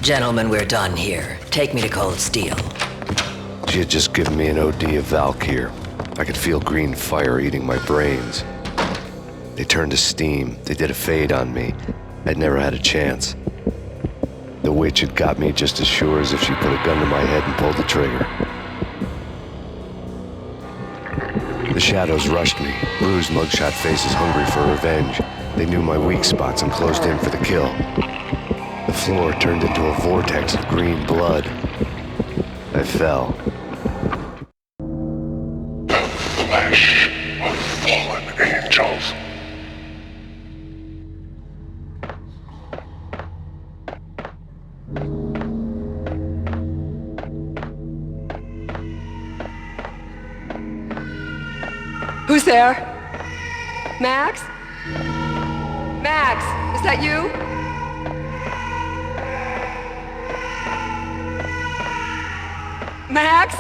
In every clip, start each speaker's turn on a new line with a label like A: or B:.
A: Gentlemen, we're done here. Take me to Cold Steel.
B: She had just given me an OD of Valkyr. I could feel green fire eating my brains. They turned to steam. They did a fade on me. I'd never had a chance. The witch had got me just as sure as if she put a gun to my head and pulled the trigger. The shadows rushed me, bruised mugshot faces hungry for revenge. They knew my weak spots and closed in for the kill. The floor turned into a vortex of green blood. I fell.
C: The flesh of fallen angels.
D: Who's there? Max? Max, is that you? Max?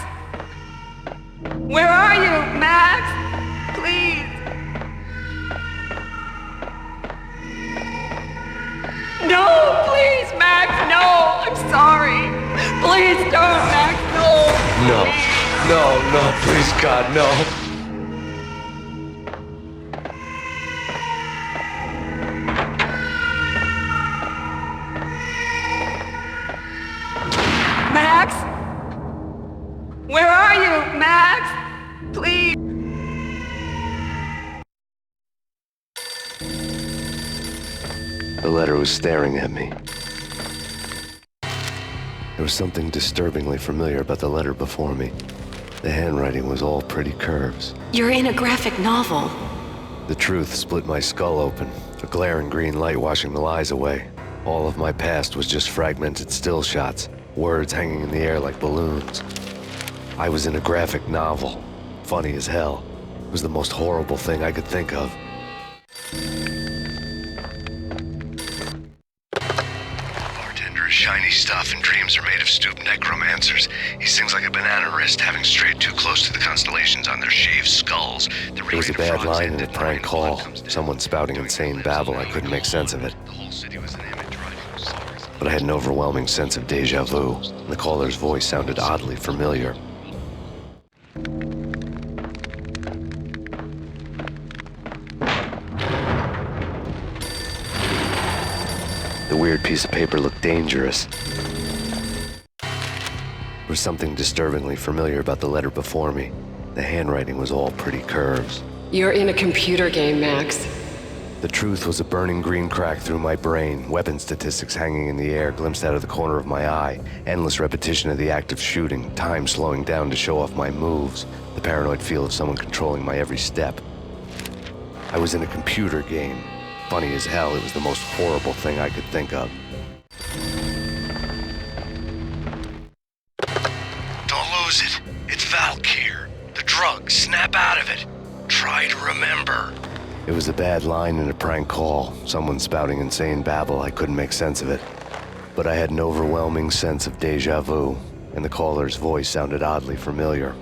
D: Where are you, Max? Please. No, please, Max, no. I'm sorry. Please don't, Max, no.
B: No, please God, no.
D: Max? Where are you, Max? Please.
B: The letter was staring at me. There was something disturbingly familiar about the letter before me. The handwriting was all pretty curves.
E: You're in a graphic novel.
B: The truth split my skull open, a glaring green light washing the lies away. All of my past was just fragmented still shots, words hanging in the air like balloons. I was in a graphic novel. Funny as hell. It was the most horrible thing I could think of. Bartender is shiny stuff and dreams are made of stooped necromancers. He sings like a banana wrist, having strayed too close to the constellations on their shaved skulls. It was a bad line in a prank call. Someone spouting insane babble. I couldn't make sense of it. But I had an overwhelming sense of deja vu. The caller's voice sounded oddly familiar. The weird piece of paper looked dangerous. There was something disturbingly familiar about the letter before me. The handwriting was all pretty curves.
D: You're in a computer game, Max.
B: The truth was a burning green crack through my brain, weapon statistics hanging in the air, glimpsed out of the corner of my eye, endless repetition of the act of shooting, time slowing down to show off my moves, the paranoid feel of someone controlling my every step. I was in a computer game. Funny as hell, it was the most horrible thing I could think of. Don't lose it. It's Valkyr. The drug. Snap out of it. Try to remember. It was a bad line in a prank call. Someone spouting insane babble. I couldn't make sense of it. But I had an overwhelming sense of deja vu, and the caller's voice sounded oddly familiar.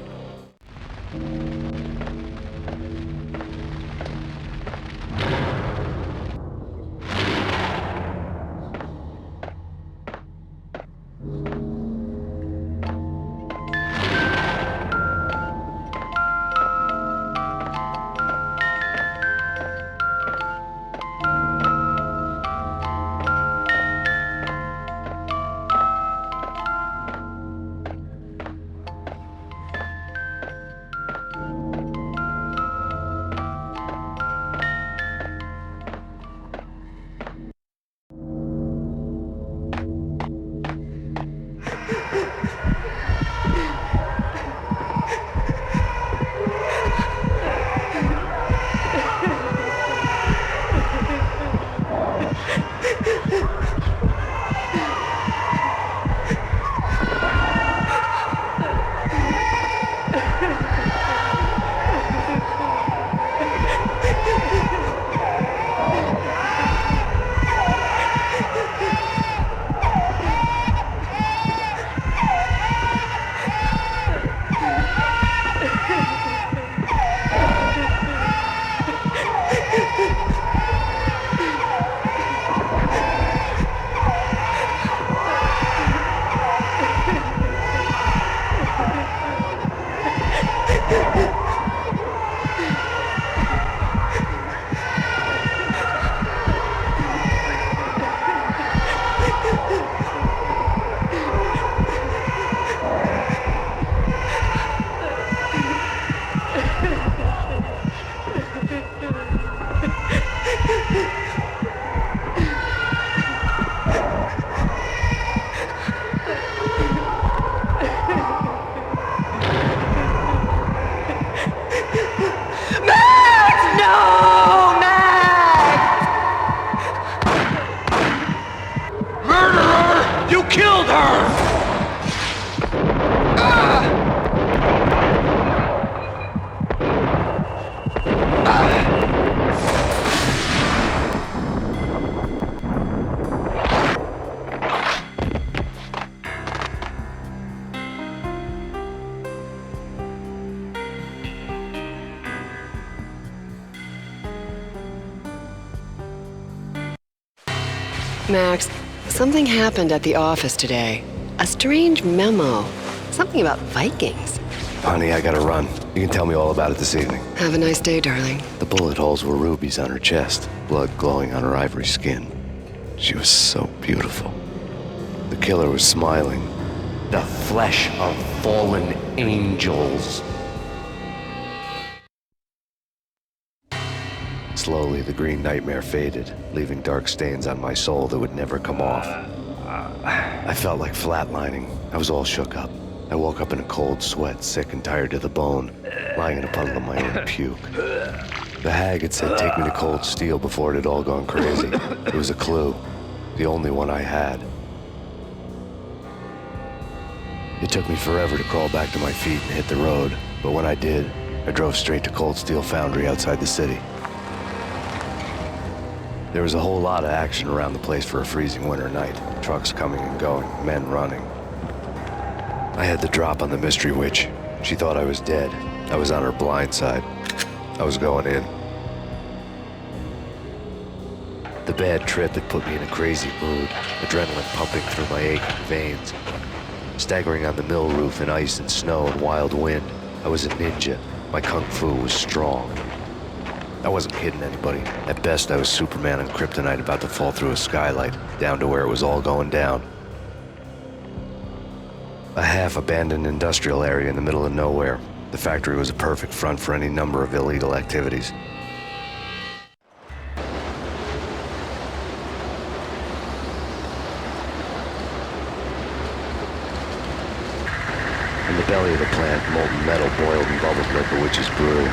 F: killed her!
G: Max, something happened at the office today. A strange memo. Something about Vikings.
B: Honey, I gotta run. You can tell me all about it this evening.
G: Have a nice day, darling.
B: The bullet holes were rubies on her chest, blood glowing on her ivory skin. She was so beautiful. The killer was smiling.
F: The flesh of fallen angels.
B: Slowly, the green nightmare faded, leaving dark stains on my soul that would never come off. I felt like flatlining. I was all shook up. I woke up in a cold sweat, sick and tired to the bone, lying in a puddle of my own puke. The hag had said take me to Cold Steel before it had all gone crazy. It was a clue, the only one I had. It took me forever to crawl back to my feet and hit the road, but when I did, I drove straight to Cold Steel Foundry outside the city. There was a whole lot of action around the place for a freezing winter night. Trucks coming and going, men running. I had the drop on the mystery witch. She thought I was dead. I was on her blind side. I was going in. The bad trip had put me in a crazy mood, adrenaline pumping through my aching veins. Staggering on the mill roof in ice and snow and wild wind, I was a ninja. My kung fu was strong. I wasn't kidding anybody. At best, I was Superman on kryptonite about to fall through a skylight, down to where it was all going down. A half-abandoned industrial area in the middle of nowhere. The factory was a perfect front for any number of illegal activities. In the belly of the plant, molten metal boiled and bubbled like a witch's brew.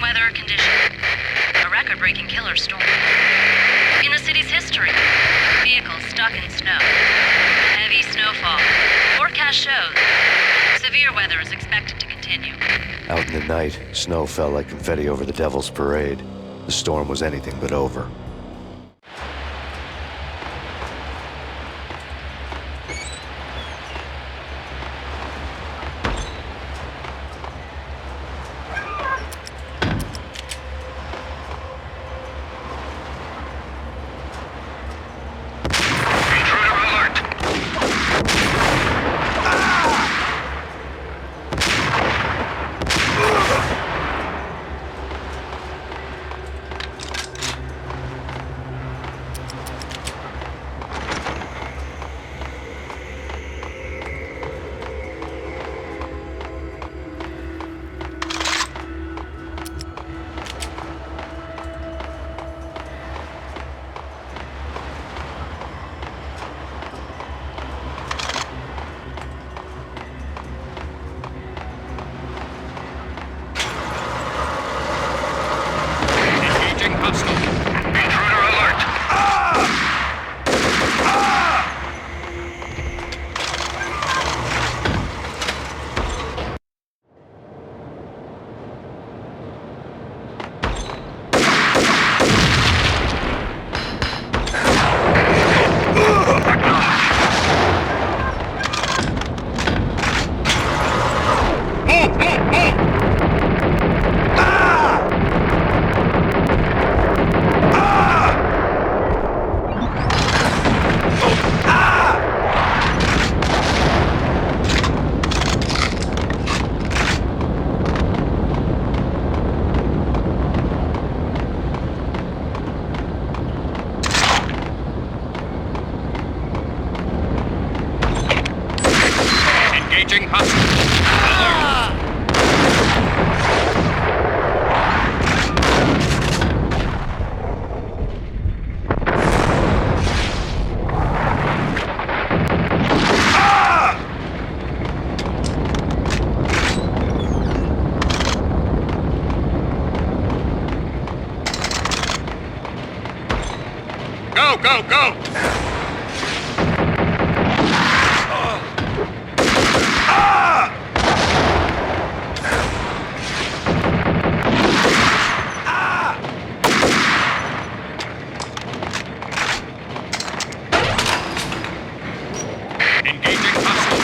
H: Weather conditions. A record-breaking killer storm. In the city's history. Vehicles stuck in snow. Heavy snowfall. Forecast shows. Severe weather is expected to continue.
B: Out in the night, snow fell like confetti over the Devil's Parade. The storm was anything but over.
C: Go, go, go! Engaging hostile.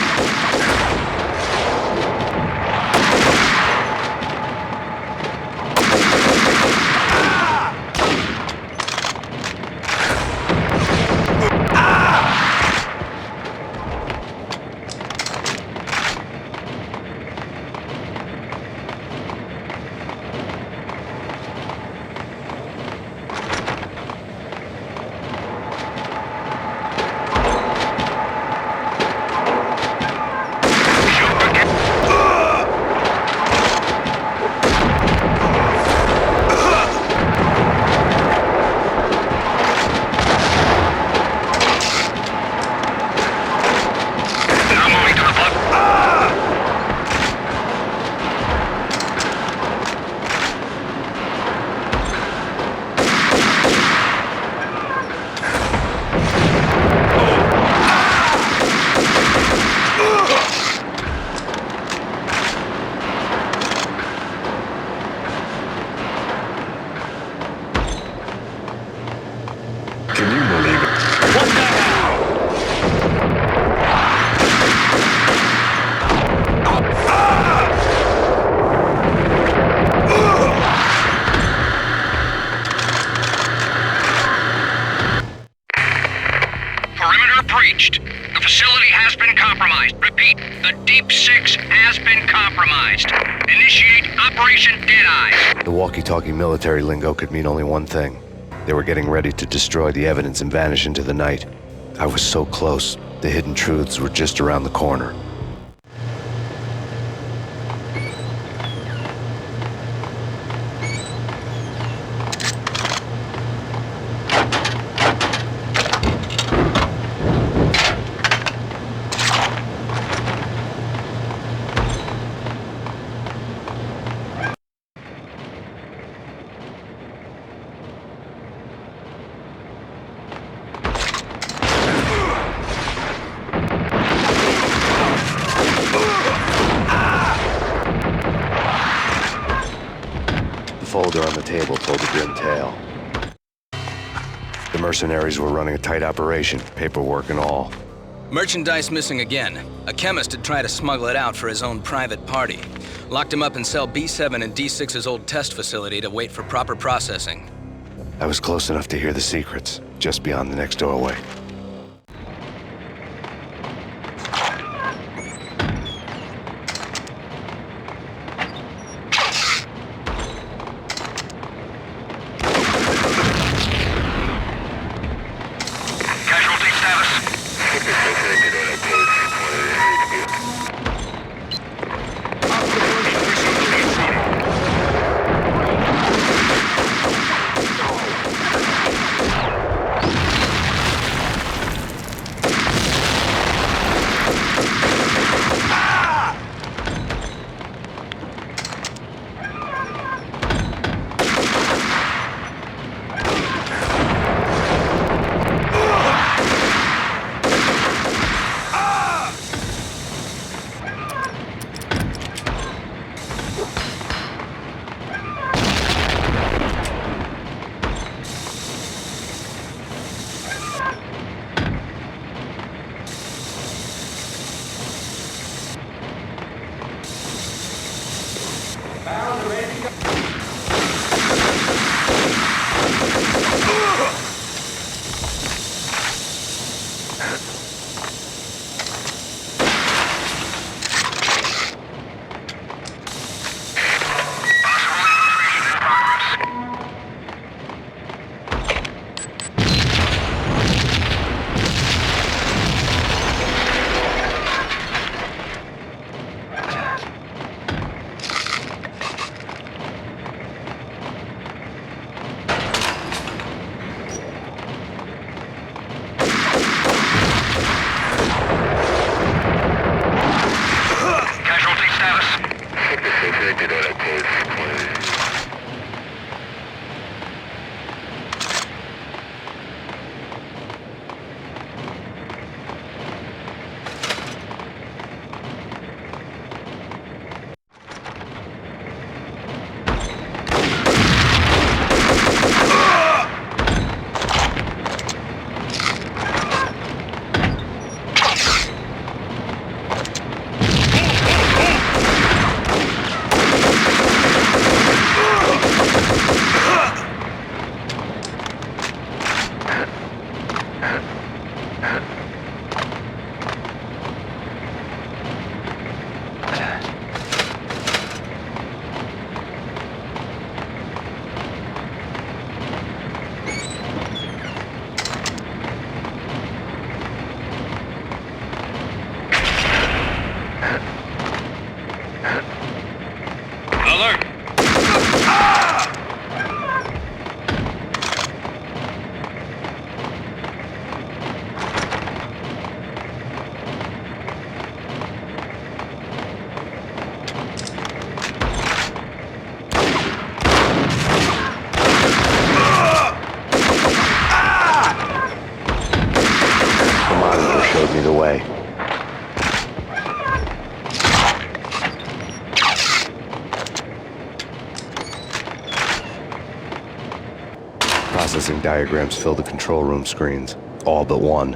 C: The facility has been compromised. Repeat, the Deep Six has been compromised. Initiate Operation Deadeyes.
B: The walkie-talkie military lingo could mean only one thing. They were getting ready to destroy the evidence and vanish into the night. I was so close. The hidden truths were just around the corner. Folder on the table told a grim tale. The mercenaries were running a tight operation, paperwork and all.
I: Merchandise missing again. A chemist had tried to smuggle it out for his own private party. Locked him up in cell B7 in D6's old test facility to wait for proper processing.
B: I was close enough to hear the secrets, just beyond the next doorway. Processing diagrams fill the control room screens, all but one.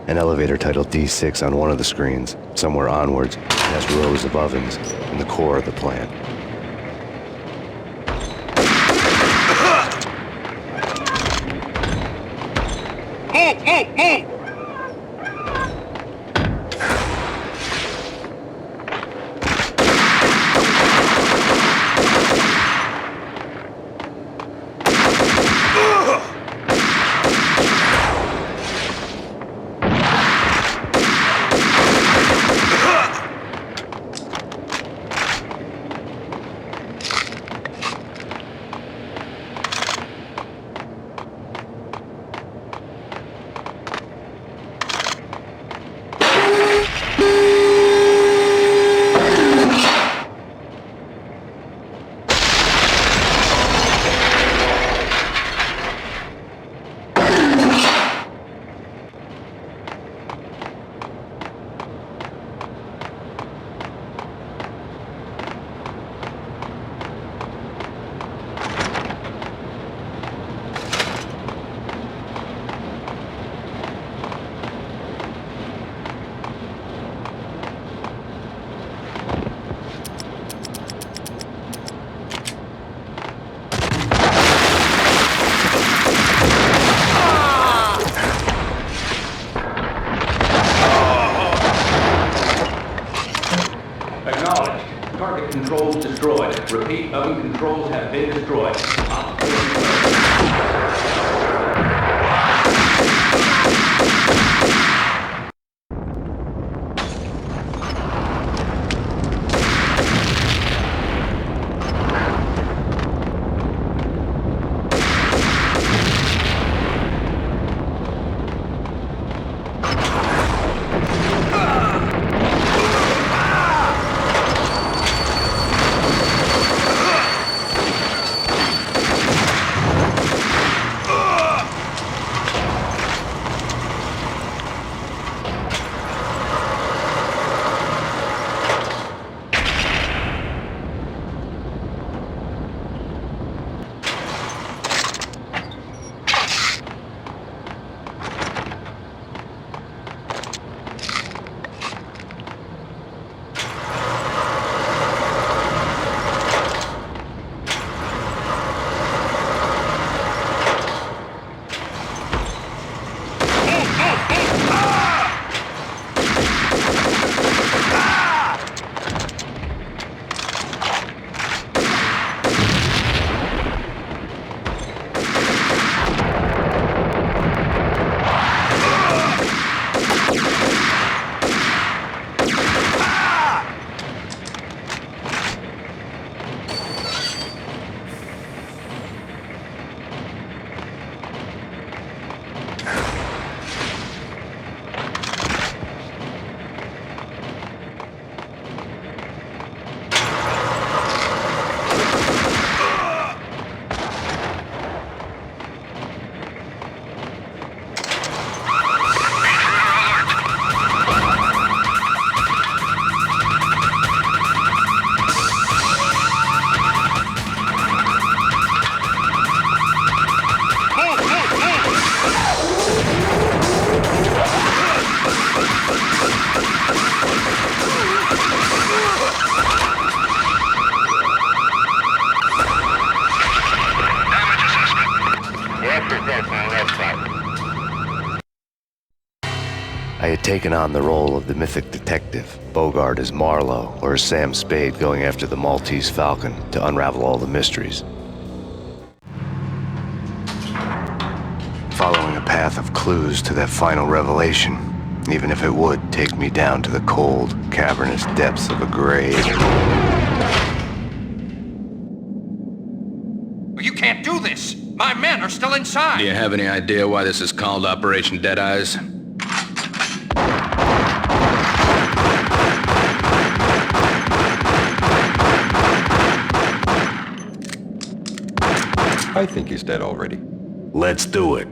B: An elevator titled D6 on one of the screens. Somewhere onwards, it has rows of ovens in the core of the plant.
C: Move!
F: Target controls destroyed. Repeat, oven controls have been destroyed.
B: I had taken on the role of the mythic detective, Bogart as Marlowe, or as Sam Spade going after the Maltese Falcon to unravel all the mysteries. Following a path of clues to that final revelation, even if it would take me down to the cold, cavernous depths of a grave.
C: You can't do this! My men are still inside!
I: Do you have any idea why this is called Operation Deadeyes?
J: I think he's dead already.
F: Let's do it.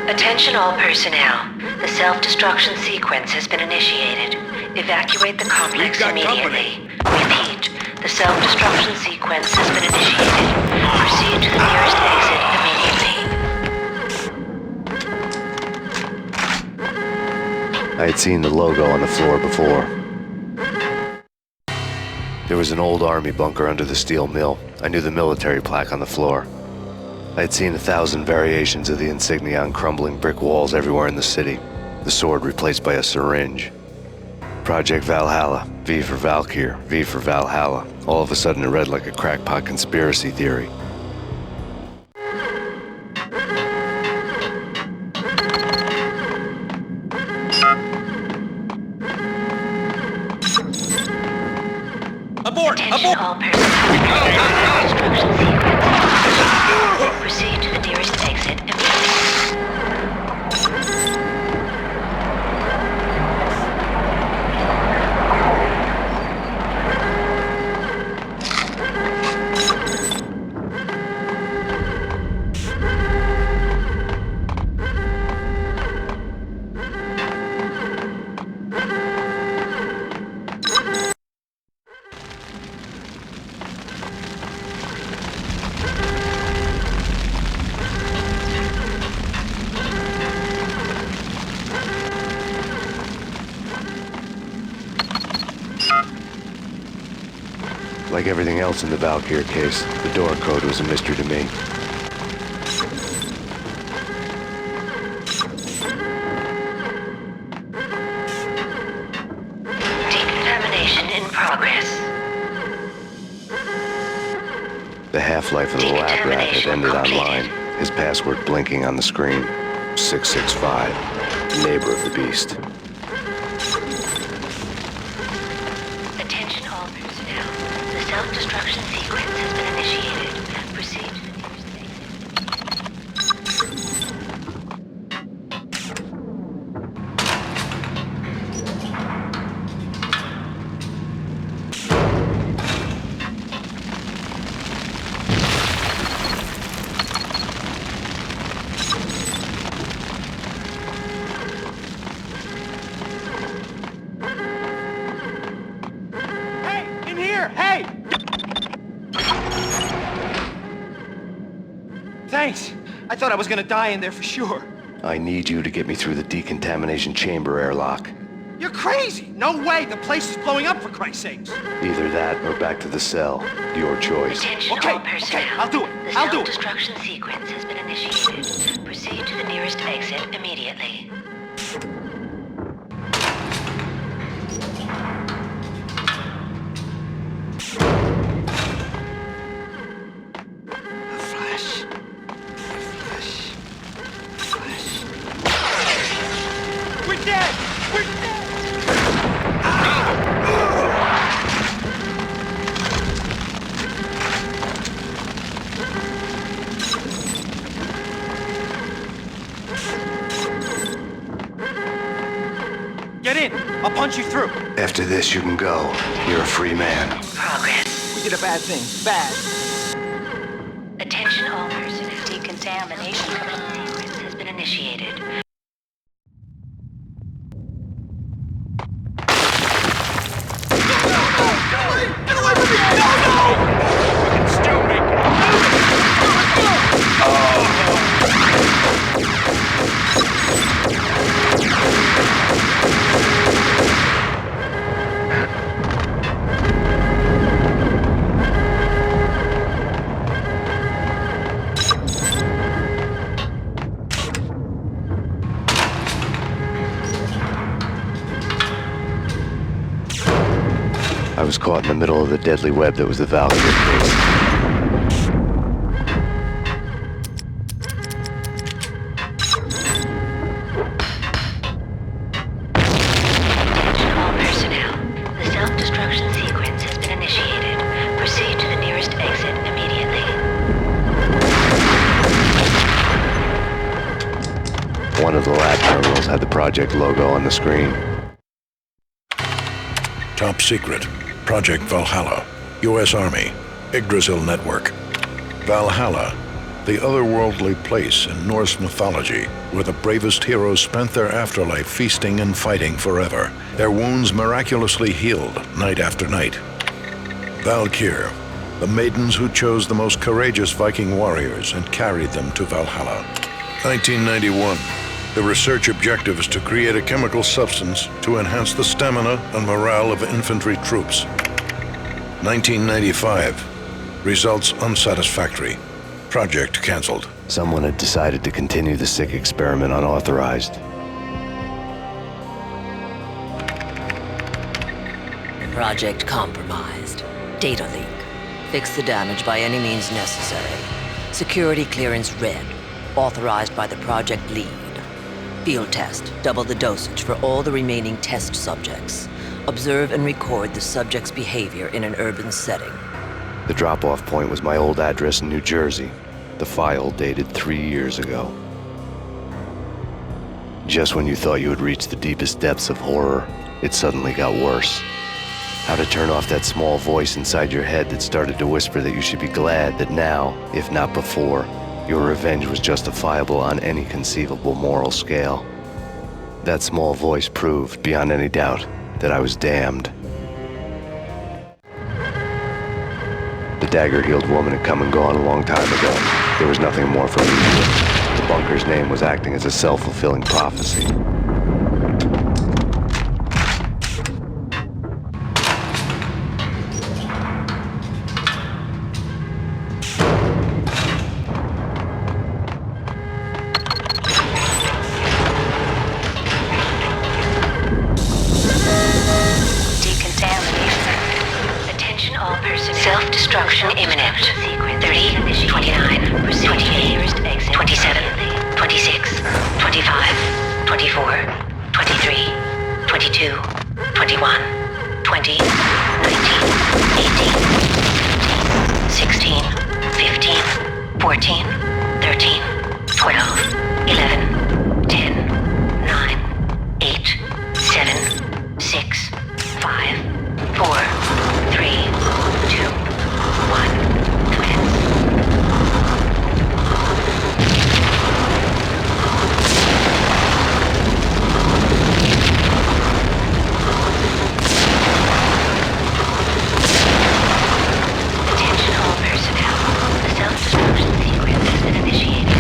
E: Attention all personnel. The self-destruction sequence has been initiated. Evacuate the complex immediately. Repeat. The self-destruction sequence has been initiated. Proceed to the nearest exit immediately.
B: I had seen the logo on the floor before. There was an old army bunker under the steel mill. I knew the military plaque on the floor. I had seen 1,000 variations of the insignia on crumbling brick walls everywhere in the city. The sword replaced by a syringe. Project Valhalla, V for Valkyr, V for Valhalla. All of a sudden it read like a crackpot conspiracy theory.
I: Abort!
E: Attention all personnel. Destruction sequence. Proceed to the nearest exit immediately.
B: Like everything else in the Valkyr case, the door code was a mystery to me.
E: Decontamination in progress.
B: The half-life of the lab rat had ended online, his password blinking on the screen. 665, neighbor of the beast.
E: Attention all personnel. The self-destruction sequence has been initiated. Proceed to the nearest
J: Thanks. I thought I was gonna die in there for sure.
B: I need you to get me through the decontamination chamber airlock.
J: You're crazy! No way! The place is blowing up, for Christ's sakes!
B: Either that or back to the cell. Your choice.
E: Attention
J: Okay,
E: all personnel.
J: okay, I'll do it.
E: The
J: I'll do it.
E: self-destruction sequence has been initiated. Proceed to the nearest exit immediately.
J: We're dead! We're dead! Get in! I'll punch you through!
B: After this, you can go. You're a free man.
E: Progress.
J: We did a bad thing. Bad.
E: Attention all personnel. Decontamination sequence has been initiated.
B: I was caught in the middle of the deadly web that was the Valkyr case.
E: Attention all personnel. The self-destruction sequence has been initiated. Proceed to the nearest exit immediately.
B: One of the lab terminals had the project logo on the screen.
K: Top secret. Project Valhalla. U.S. Army. Yggdrasil Network. Valhalla, the otherworldly place in Norse mythology where the bravest heroes spent their afterlife feasting and fighting forever, their wounds miraculously healed night after night. Valkyr, the maidens who chose the most courageous Viking warriors and carried them to Valhalla. 1991. The research objective is to create a chemical substance to enhance the stamina and morale of infantry troops. 1995. Results unsatisfactory. Project cancelled.
B: Someone had decided to continue the sick experiment unauthorized.
A: Project compromised. Data leak. Fix the damage by any means necessary. Security clearance red. Authorized by the project lead. Field test. Double the dosage for all the remaining test subjects. Observe and record the subject's behavior in an urban setting.
B: The drop-off point was my old address in New Jersey. The file dated 3 years ago. Just when you thought you had reached the deepest depths of horror, it suddenly got worse. How to turn off that small voice inside your head that started to whisper that you should be glad that now, if not before, your revenge was justifiable on any conceivable moral scale. That small voice proved, beyond any doubt, that I was damned. The dagger-heeled woman had come and gone a long time ago. There was nothing more for me to do. The bunker's name was acting as a self-fulfilling prophecy.
E: Self-destruction imminent. 30, 29, 28, 27, 26, 25, 24, 23, 22, 21, 20, 19, 18, 16, 15, 14, 13, 12, 11, 10, 9, 8, 7, 6, 5, 4, 3, 2, 1, commence. Attention all personnel. The self-destruction sequence has been initiated.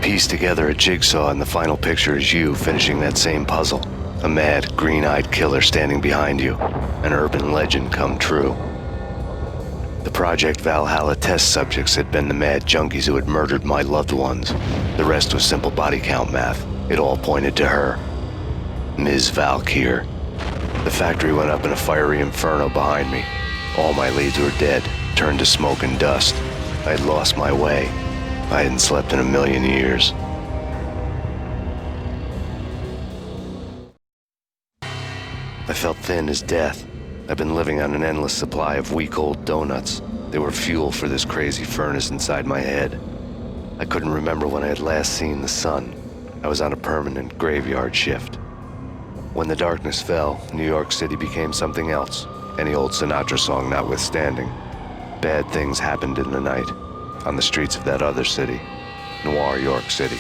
B: Piece together a jigsaw, and the final picture is you finishing that same puzzle. A mad, green-eyed killer standing behind you. An urban legend come true. The Project Valhalla test subjects had been the mad junkies who had murdered my loved ones. The rest was simple body count math. It all pointed to her. Ms. Valkyr. The factory went up in a fiery inferno behind me. All my leads were dead, turned to smoke and dust. I had lost my way. I hadn't slept in a million years. I felt thin as death. I've been living on an endless supply of week-old donuts. They were fuel for this crazy furnace inside my head. I couldn't remember when I had last seen the sun. I was on a permanent graveyard shift. When the darkness fell, New York City became something else, any old Sinatra song notwithstanding. Bad things happened in the night. On the streets of that other city, Noir York City.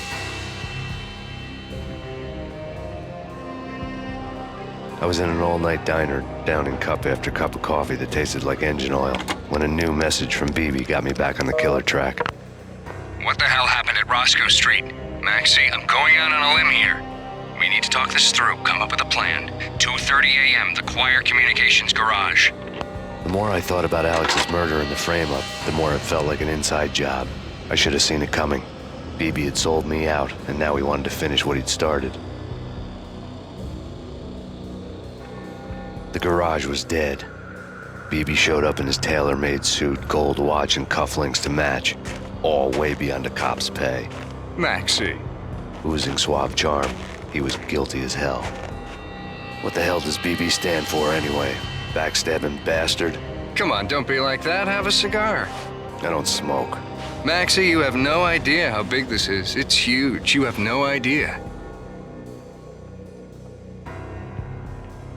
B: I was in an all-night diner, downing cup after cup of coffee that tasted like engine oil, when a new message from BB got me back on the killer track.
C: What the hell happened at Roscoe Street? Maxie, I'm going out on a limb here. We need to talk this through, come up with a plan. 2:30 a.m., the Choir Communications Garage.
B: The more I thought about Alex's murder and the frame-up, the more it felt like an inside job. I should have seen it coming. BB had sold me out, and now he wanted to finish what he'd started. The garage was dead. BB showed up in his tailor-made suit, gold watch, and cufflinks to match, all way beyond a cop's pay.
C: Maxie.
B: Oozing suave charm, he was guilty as hell. What the hell does BB stand for anyway? Backstabbing bastard?
L: Come on, don't be like that. Have a cigar.
B: I don't smoke.
L: Maxie, you have no idea how big this is. It's huge. You have no idea.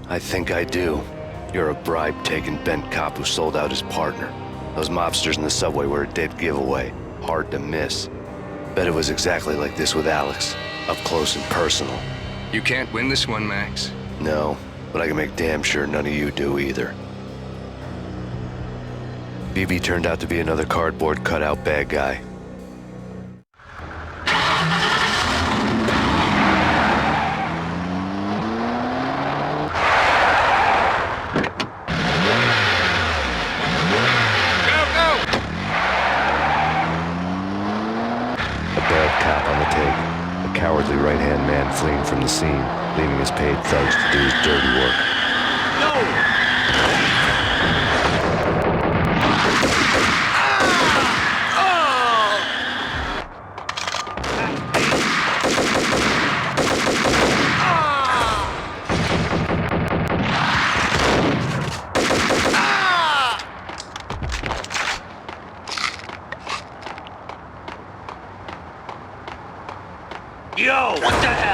B: I think I do. You're a bribe-taking bent cop who sold out his partner. Those mobsters in the subway were a dead giveaway. Hard to miss. Bet it was exactly like this with Alex. Up close and personal.
L: You can't win this one, Max.
B: No, but I can make damn sure none of you do either. BB turned out to be another cardboard cutout bad guy. Cowardly right-hand man fleeing from the scene, leaving his paid thugs to do his dirty work.
J: Yo, what the hell?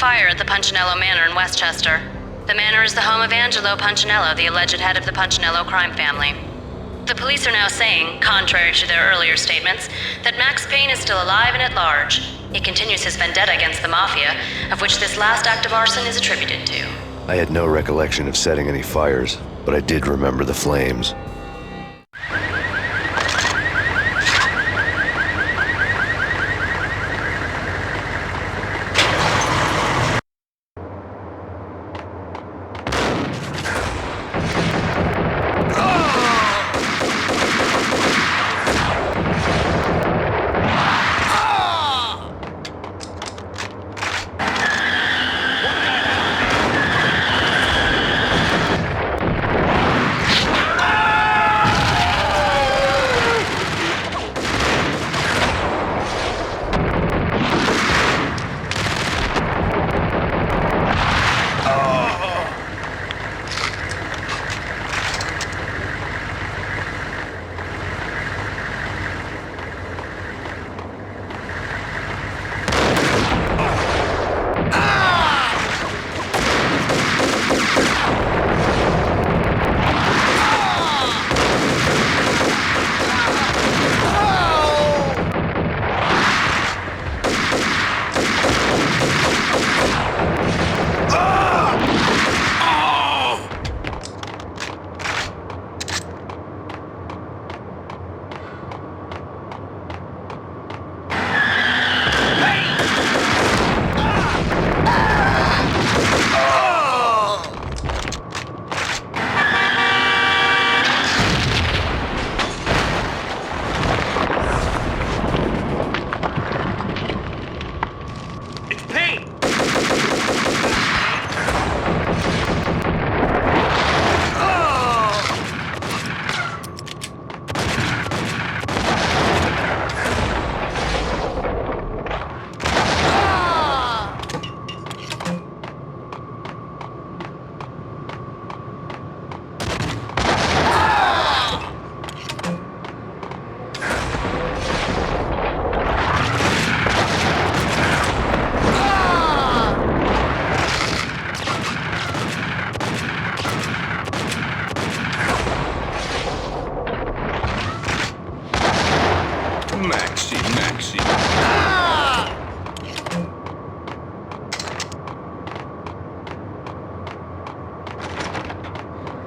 H: Fire at the Punchinello Manor in Westchester. The manor is the home of Angelo Punchinello, the alleged head of the Punchinello crime family. The police are now saying, contrary to their earlier statements, that Max Payne is still alive and at large. He continues his vendetta against the Mafia, of which this last act of arson is attributed to.
B: I had no recollection of setting any fires, but I did remember the flames.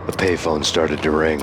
B: A payphone started to ring.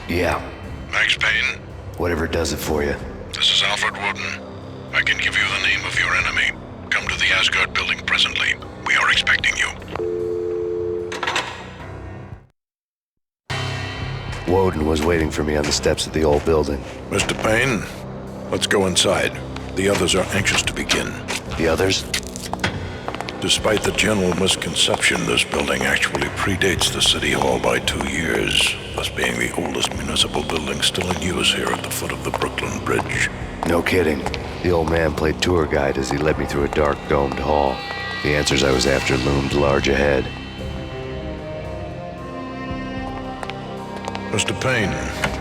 B: Yeah.
K: Max Payne?
B: Whatever does it for you.
K: This is Alfred Woden. I can give you the name of your enemy. Come to the Asgard building presently. We are expecting you.
B: Woden was waiting for me on the steps of the old building.
K: Mr. Payne, let's go inside. The others are anxious to begin.
B: The others?
K: Despite the general misconception, this building actually predates the City Hall by 2 years, thus being the oldest municipal building still in use here at the foot of the Brooklyn Bridge.
B: No kidding. The old man played tour guide as he led me through a dark domed hall. The answers I was after loomed large ahead.
K: Mr. Payne,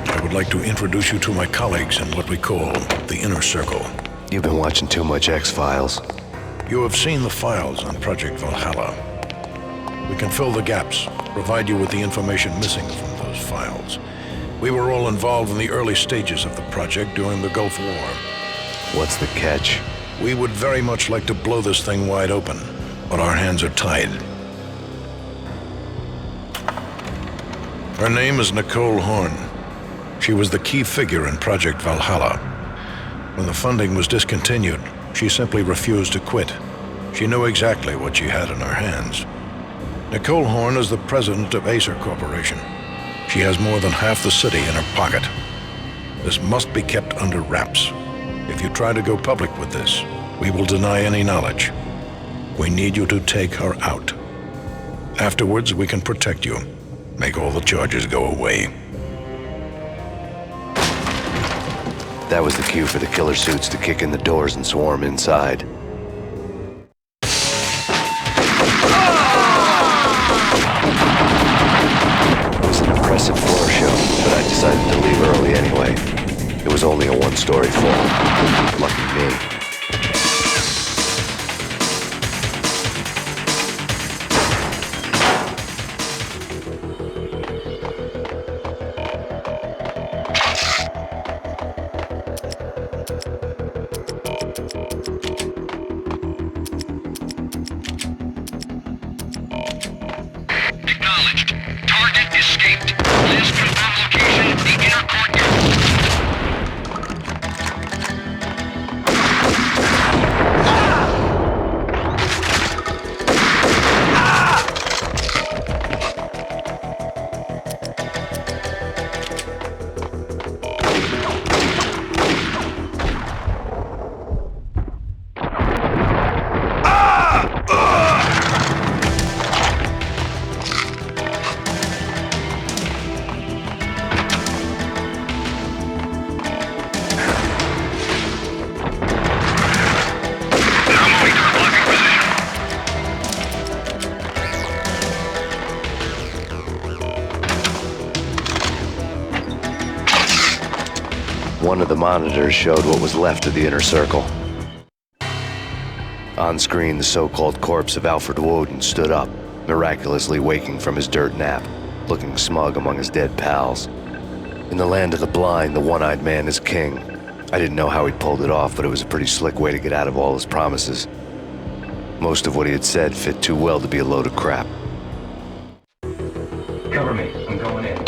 K: I would like to introduce you to my colleagues in what we call the Inner Circle.
B: You've been watching too much X-Files.
K: You have seen the files on Project Valhalla. We can fill the gaps, provide you with the information missing from those files. We were all involved in the early stages of the project during the Gulf War.
B: What's the catch?
K: We would very much like to blow this thing wide open, but our hands are tied. Her name is Nicole Horn. She was the key figure in Project Valhalla. When the funding was discontinued, she simply refused to quit. She knew exactly what she had in her hands. Nicole Horn is the president of Acer Corporation. She has more than half the city in her pocket. This must be kept under wraps. If you try to go public with this, we will deny any knowledge. We need you to take her out. Afterwards, we can protect you. Make all the charges go away.
B: That was the cue for the killer suits to kick in the doors and swarm inside. It was an impressive floor show, but I decided to leave early anyway. It was only a one-story floor. Lucky me. One of the monitors showed what was left of the Inner Circle. On screen, the so-called corpse of Alfred Woden stood up, miraculously waking from his dirt nap, looking smug among his dead pals. In the land of the blind, the one-eyed man is king. I didn't know how he pulled it off, but it was a pretty slick way to get out of all his promises. Most of what he had said fit too well to be a load of crap.
F: Cover me. I'm going in.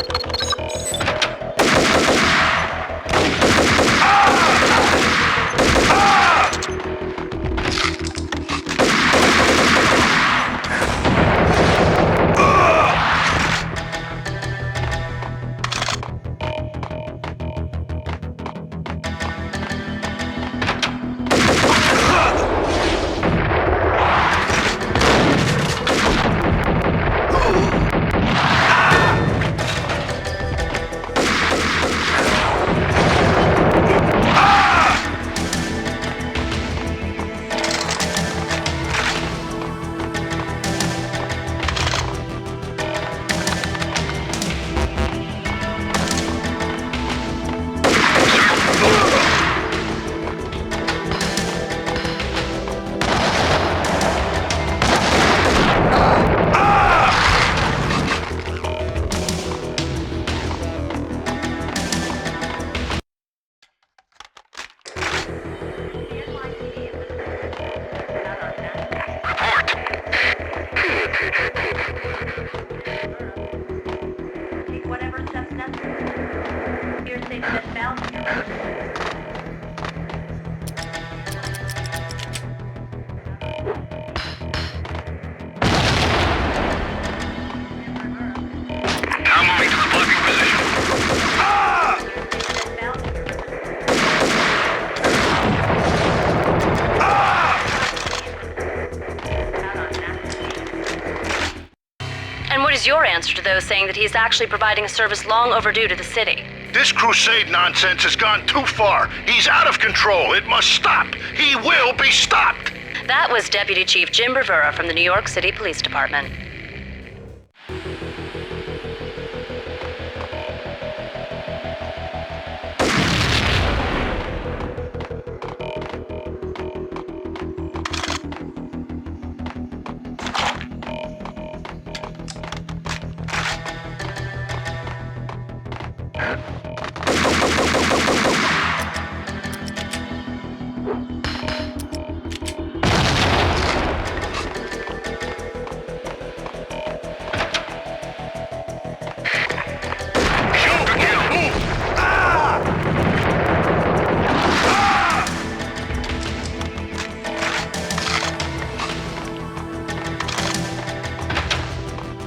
H: What is your answer to those saying that he's actually providing a service long overdue to the city?
M: This crusade nonsense has gone too far. He's out of control. It must stop. He will be stopped.
H: That was Deputy Chief Jim Bravura from the New York City Police Department.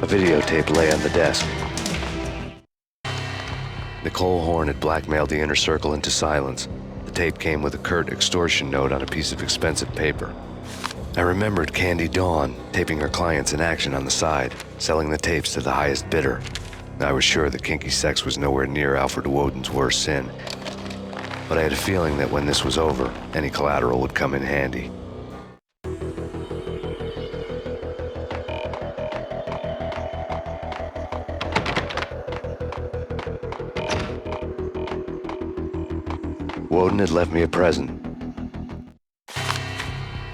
B: A videotape lay on the desk. Nicole Horn had blackmailed the Inner Circle into silence. The tape came with a curt extortion note on a piece of expensive paper. I remembered Candy Dawn taping her clients in action on the side, selling the tapes to the highest bidder. I was sure that kinky sex was nowhere near Alfred Woden's worst sin. But I had a feeling that when this was over, any collateral would come in handy. Woden had left me a present.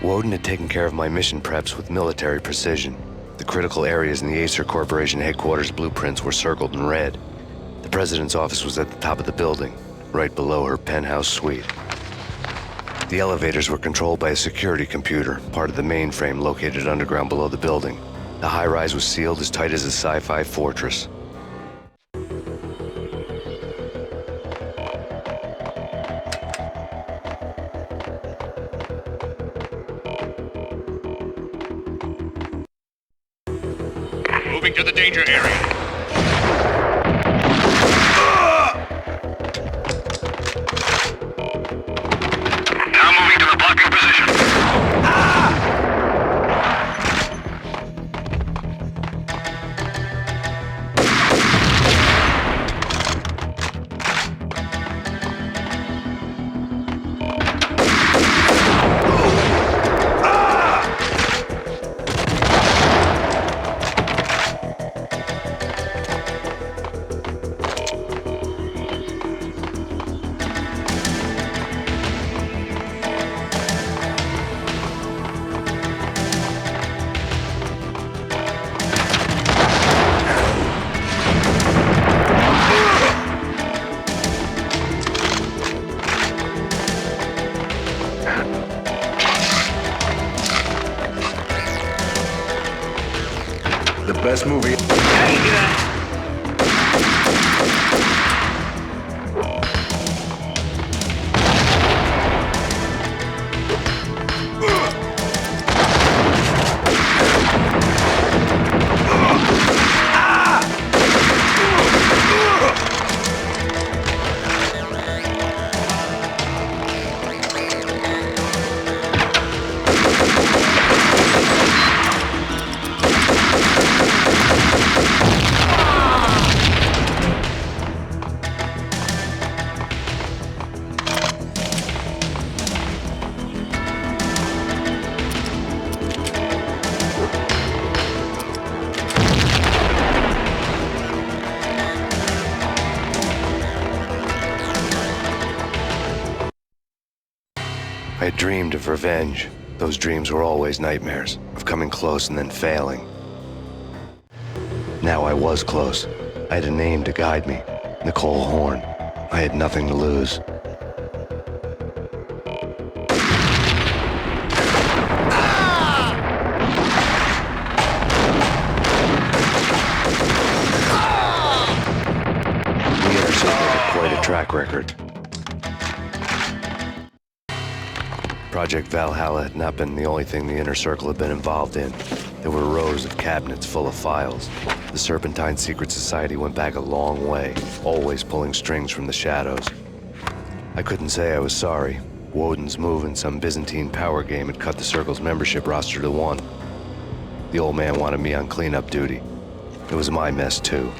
B: Woden had taken care of my mission preps with military precision. The critical areas in the Acer Corporation headquarters blueprints were circled in red. The president's office was at the top of the building, right below her penthouse suite. The elevators were controlled by a security computer, part of the mainframe located underground below the building. The high-rise was sealed as tight as a sci-fi fortress.
M: Moving to the danger area. Now moving to the blocking position.
N: The best movie.
B: I had dreamed of revenge. Those dreams were always nightmares, of coming close and then failing. Now I was close. I had a name to guide me, Nicole Horn. I had nothing to lose. The Inner Circle had quite a track record. Project Valhalla had not been the only thing the Inner Circle had been involved in. There were rows of cabinets full of files. The Serpentine Secret Society went back a long way, always pulling strings from the shadows. I couldn't say I was sorry. Woden's move in some Byzantine power game had cut the Circle's membership roster to 1. The old man wanted me on cleanup duty. It was my mess, too.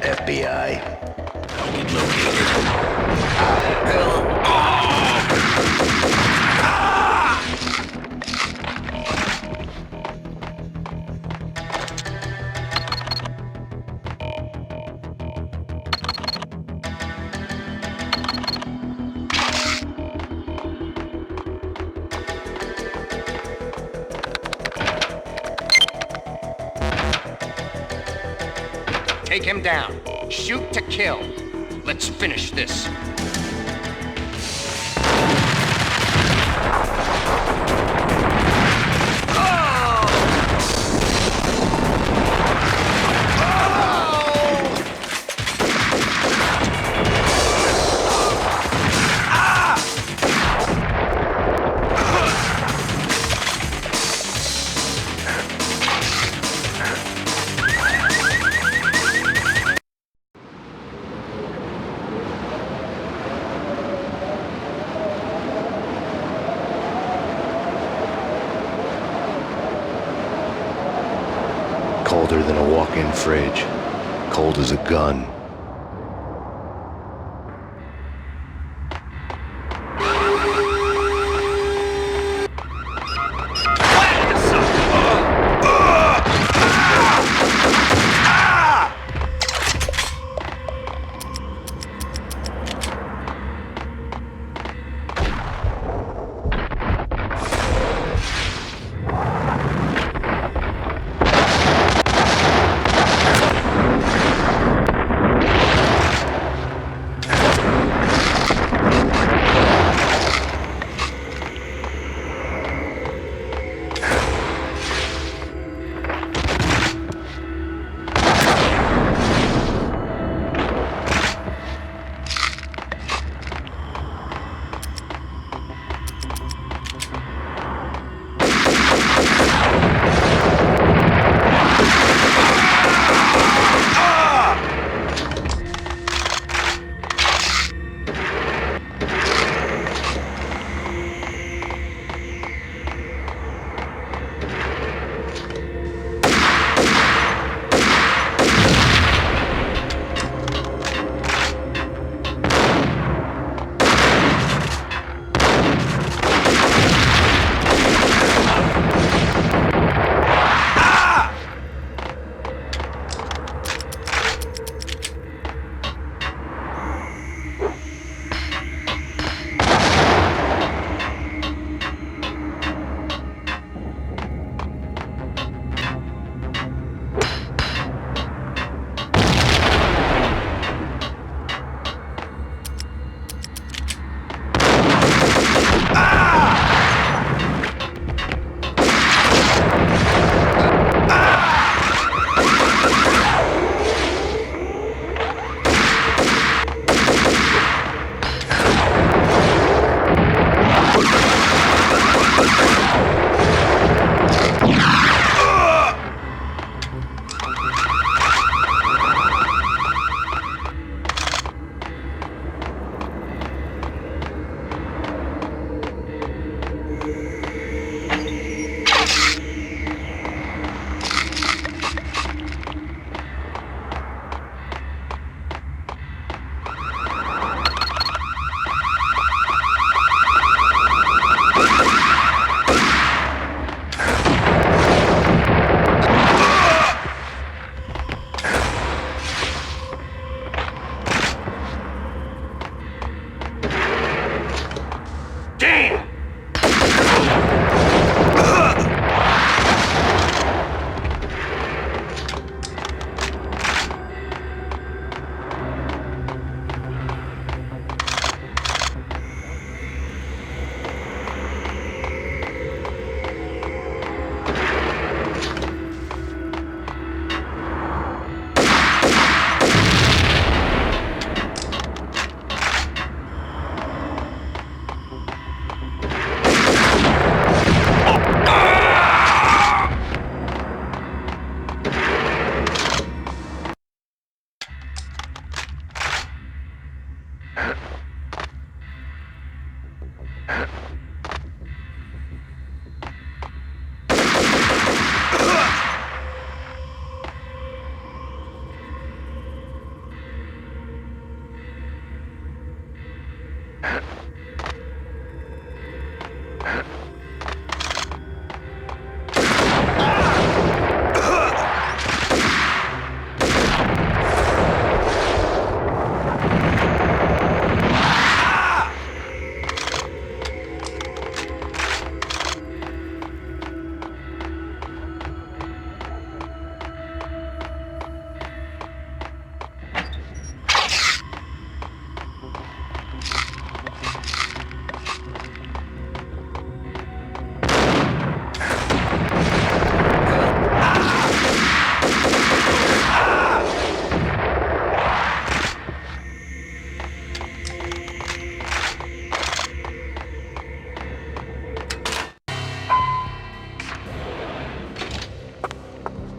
N: FBI. Target located.
J: Take him down. Shoot to kill. Let's finish this.
B: Colder than a walk-in fridge. Cold as a gun.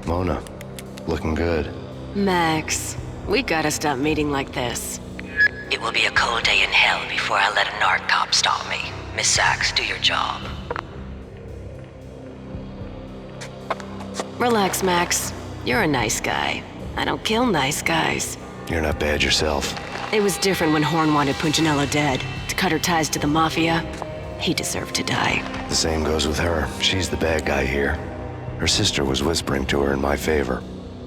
B: Mona, looking good.
G: Max, we gotta stop meeting like this.
A: It will be a cold day in hell before I let a narc cop stop me. Miss Sachs, do your job.
G: Relax, Max. You're a nice guy. I don't kill nice guys.
B: You're not bad yourself.
G: It was different when Horn wanted Punchinello dead. To cut her ties to the Mafia, he deserved to die.
B: The same goes with her. She's the bad guy here. Her sister was whispering to her in my favor.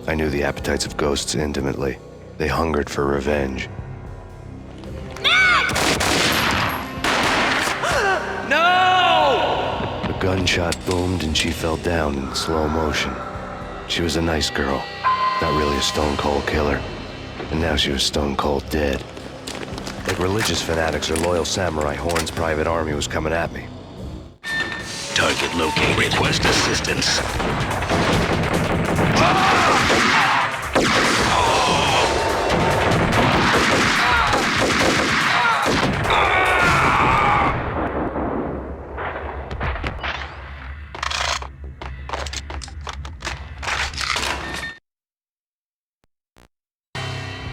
B: I knew the appetites of ghosts intimately. They hungered for revenge.
I: No!
B: A gunshot boomed and she fell down in slow motion. She was a nice girl, not really a stone-cold killer. And now she was stone-cold dead. Like religious fanatics or loyal samurai, Horn's private army was coming at me.
N: Target located. Request assistance.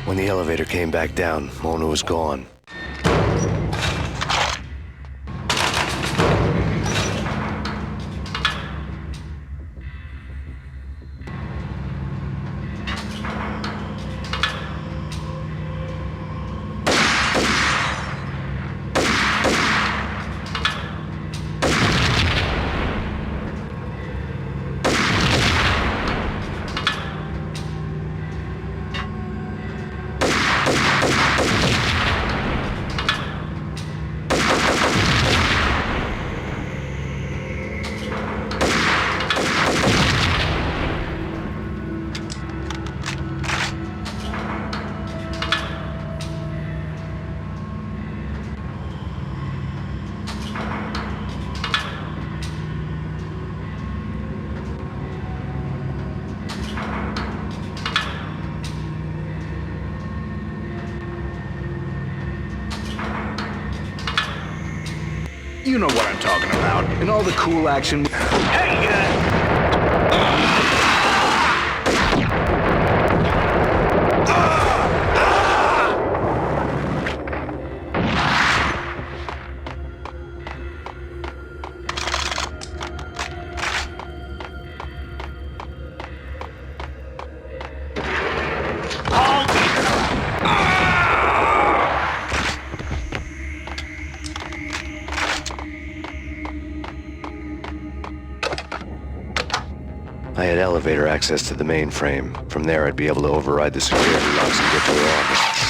B: When the elevator came back down, Mona was gone.
N: You know what I'm talking about. And all the cool action... Hey,
B: I had elevator access to the mainframe. From there, I'd be able to override the security locks and get to her office.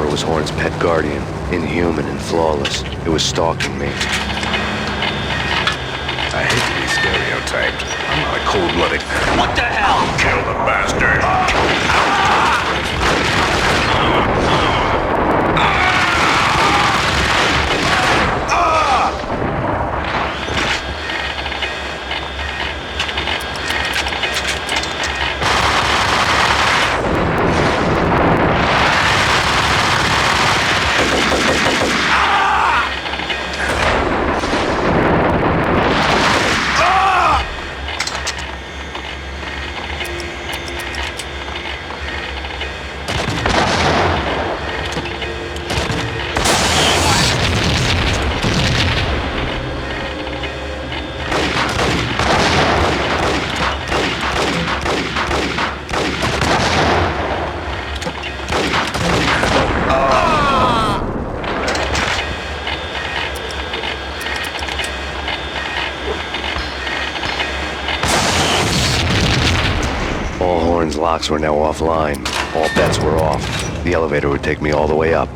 B: Was Horn's pet guardian, inhuman and flawless. It was stalking me.
M: I hate to be stereotyped. I'm not a cold-blooded...
N: What the hell?
M: Kill the bastard!
B: Locks were now offline. All bets were off. The elevator would take me all the way up.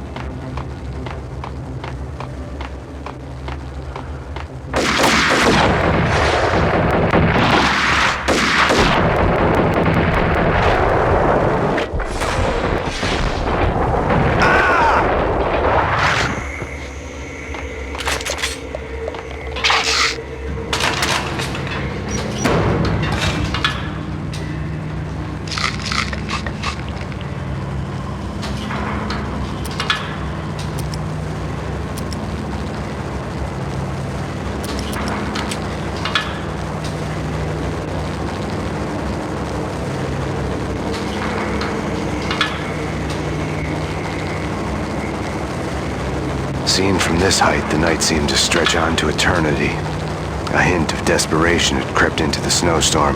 B: Seen from this height, the night seemed to stretch on to eternity. A hint of desperation had crept into the snowstorm,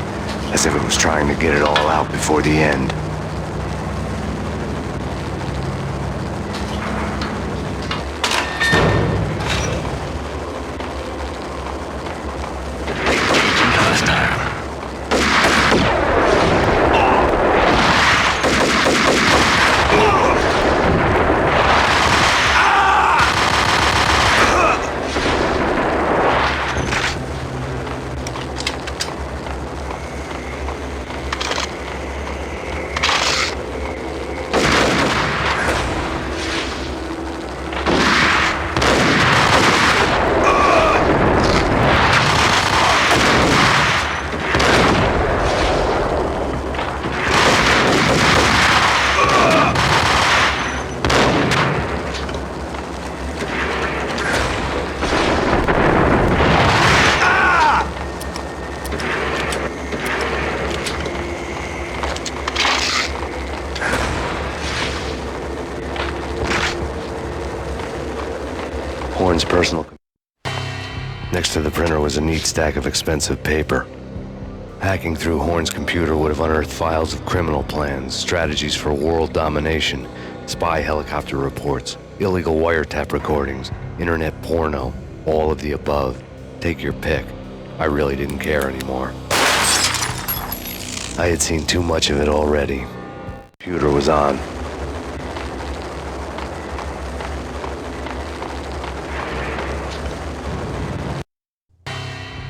B: as if it was trying to get it all out before the end. Horn's personal... Next to the printer was a neat stack of expensive paper. Hacking through Horn's computer would have unearthed files of criminal plans, strategies for world domination, spy helicopter reports, illegal wiretap recordings, internet porno, all of the above. Take your pick. I really didn't care anymore. I had seen too much of it already. Computer was on.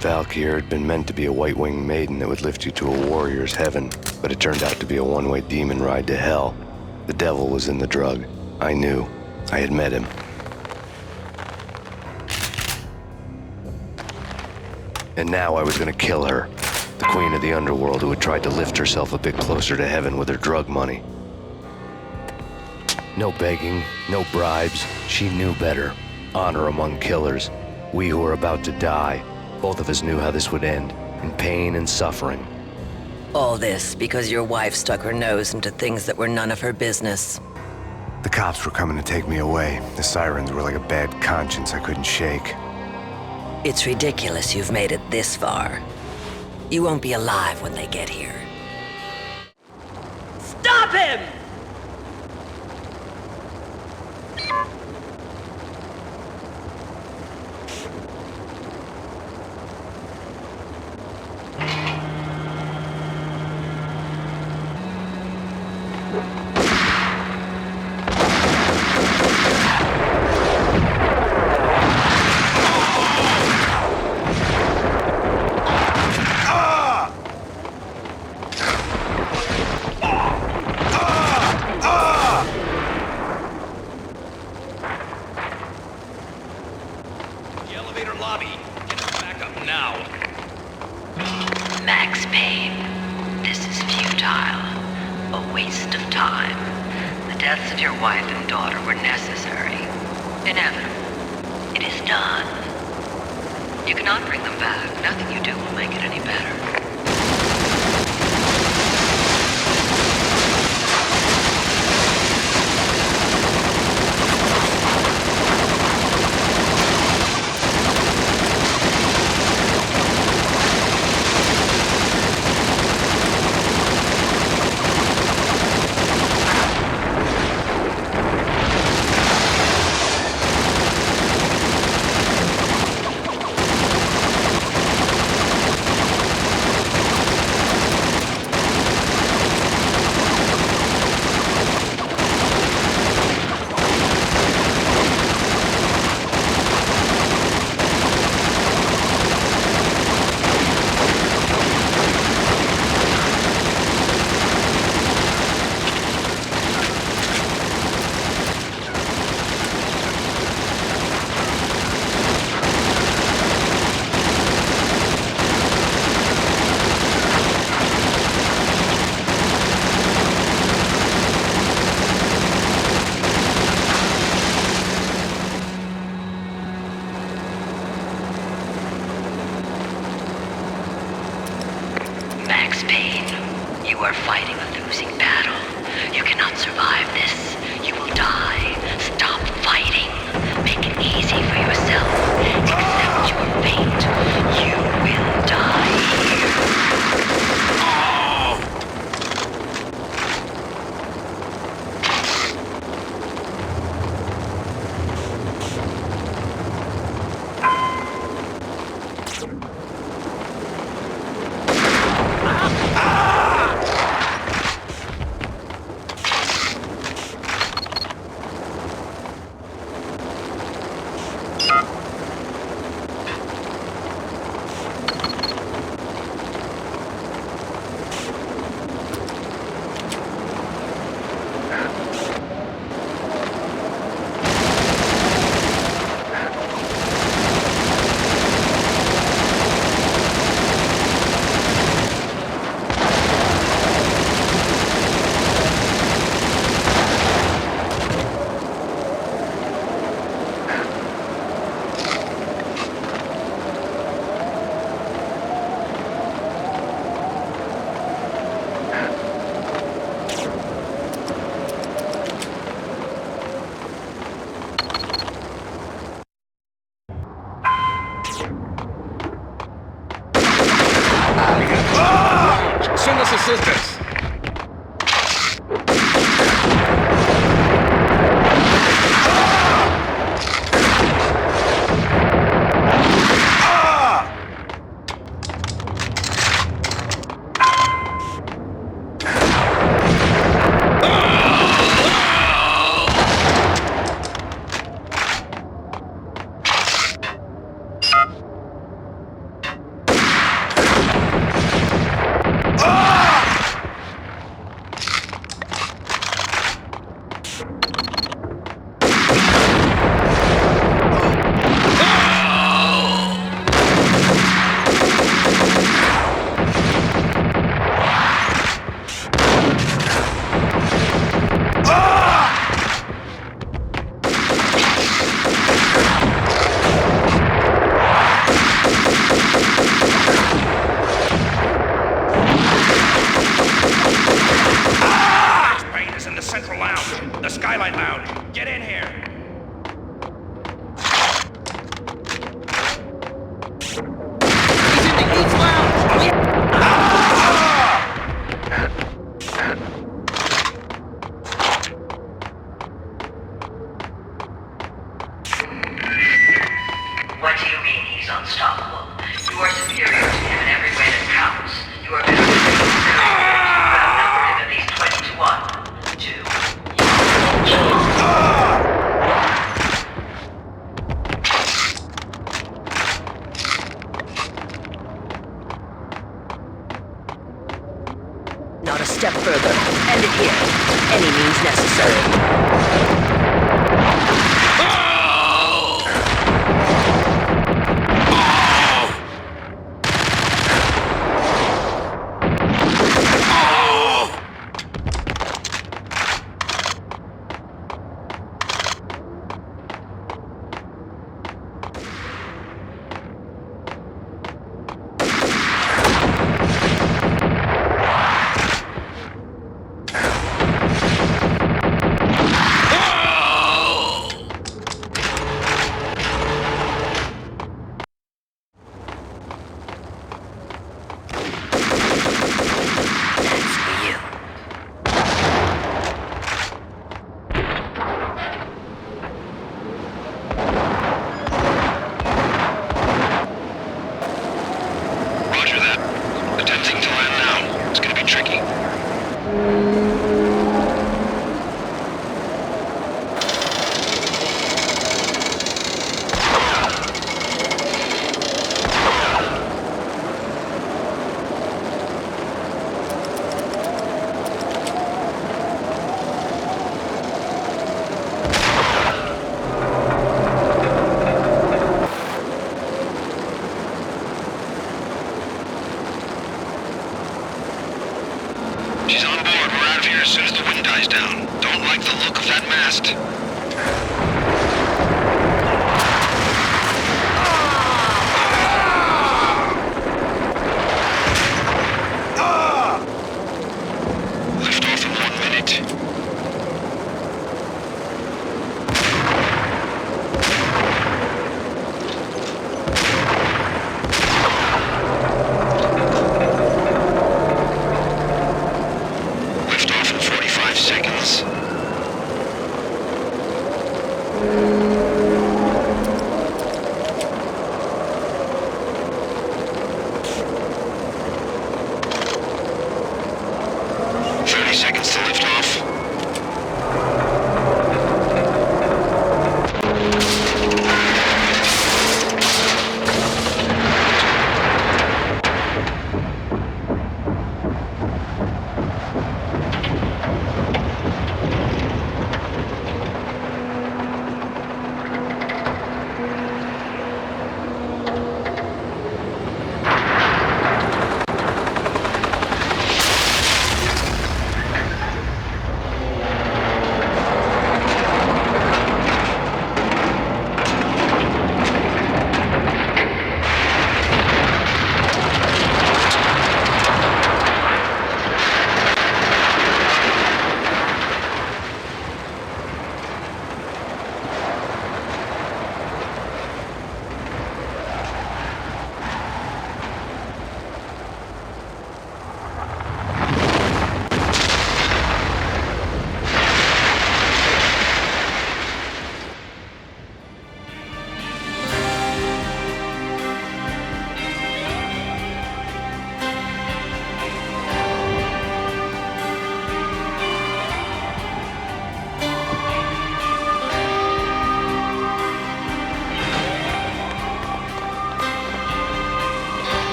B: Valkyr had been meant to be a white-winged maiden that would lift you to a warrior's heaven, but it turned out to be a one-way demon ride to hell. The devil was in the drug. I knew. I had met him. And now I was gonna kill her. The queen of the underworld who had tried to lift herself a bit closer to heaven with her drug money. No begging, no bribes. She knew better. Honor among killers. We who were about to die. Both of us knew how this would end, in pain and suffering.
A: All this because your wife stuck her nose into things that were none of her business.
B: The cops were coming to take me away. The sirens were like a bad conscience I couldn't shake.
A: It's ridiculous you've made it this far. You won't be alive when they get here.
D: Stop him!
E: Max Payne, this is futile. A waste of time. The deaths of your wife and daughter were necessary. Inevitable. It is done. You cannot bring them back. Nothing you do will make it any better. Max Payne, you are fighting a losing battle. You cannot survive this. You will die. Stop fighting. Make it easy for yourself. Accept your fate. You will die here.
I: Send us assistance!
E: unstoppable. You are superior to him in every way that counts. You are better than him. You have numbered him at least 21.
A: 2. Not a step further. End it here. Any means necessary.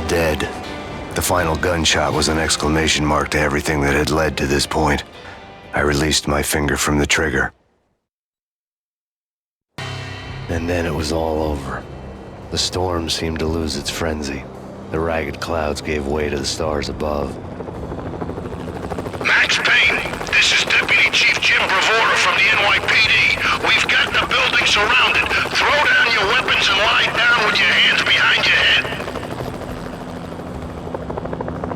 B: Dead. The final gunshot was an exclamation mark to everything that had led to this point. I released my finger from the trigger. And then it was all over. The storm seemed to lose its frenzy. The ragged clouds gave way to the stars above.
M: Max Payne, this is Deputy Chief Jim Bravura from the NYPD. We've got the building surrounded. Throw down your weapons and lie down with your hands behind your head.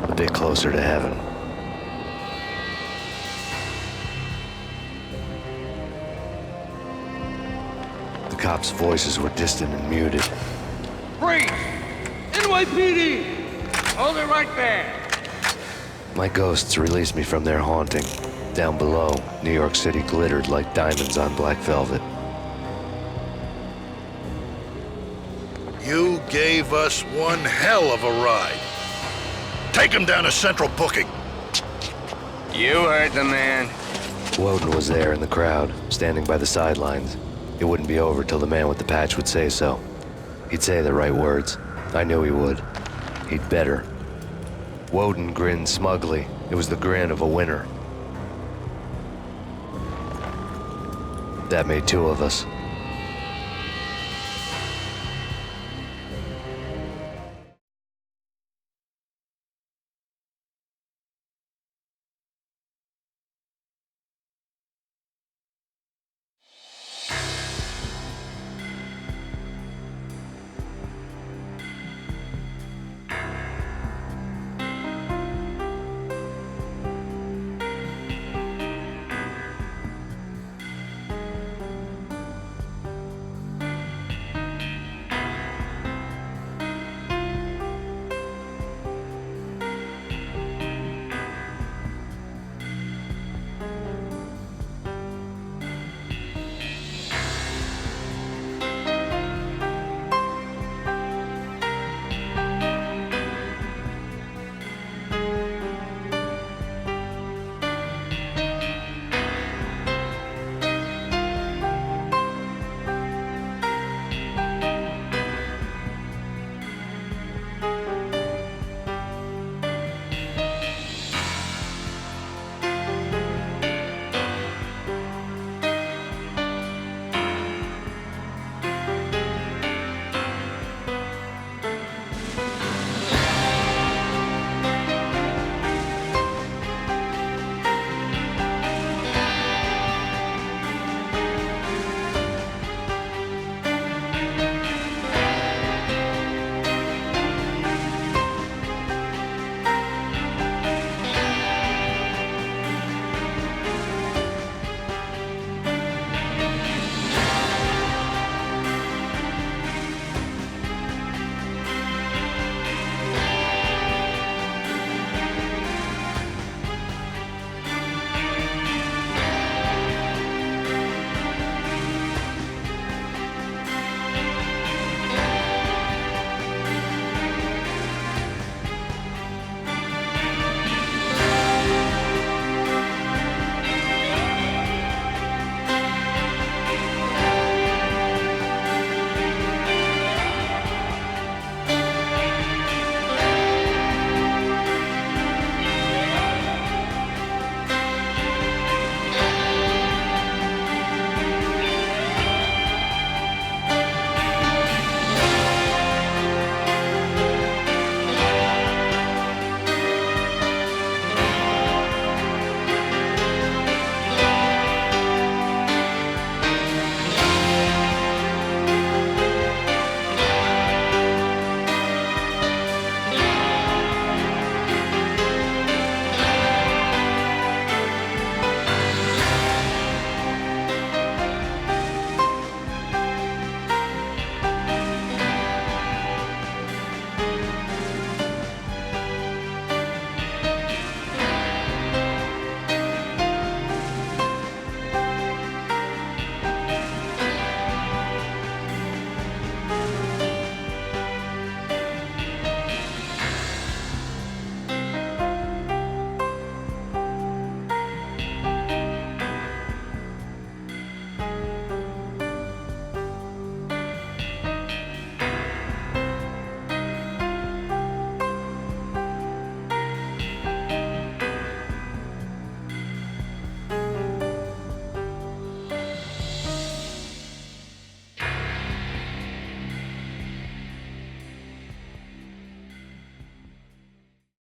B: A bit closer to heaven. The cops' voices were distant and muted.
M: Freeze! NYPD! Hold it right there!
B: My ghosts released me from their haunting. Down below, New York City glittered like diamonds on black velvet.
M: You gave us one hell of a ride. Take him down to Central Booking.
L: You heard the man.
B: Woden was there in the crowd, standing by the sidelines. It wouldn't be over till the man with the patch would say so. He'd say the right words. I knew he would. He'd better. Woden grinned smugly. It was the grin of a winner. That made two of us.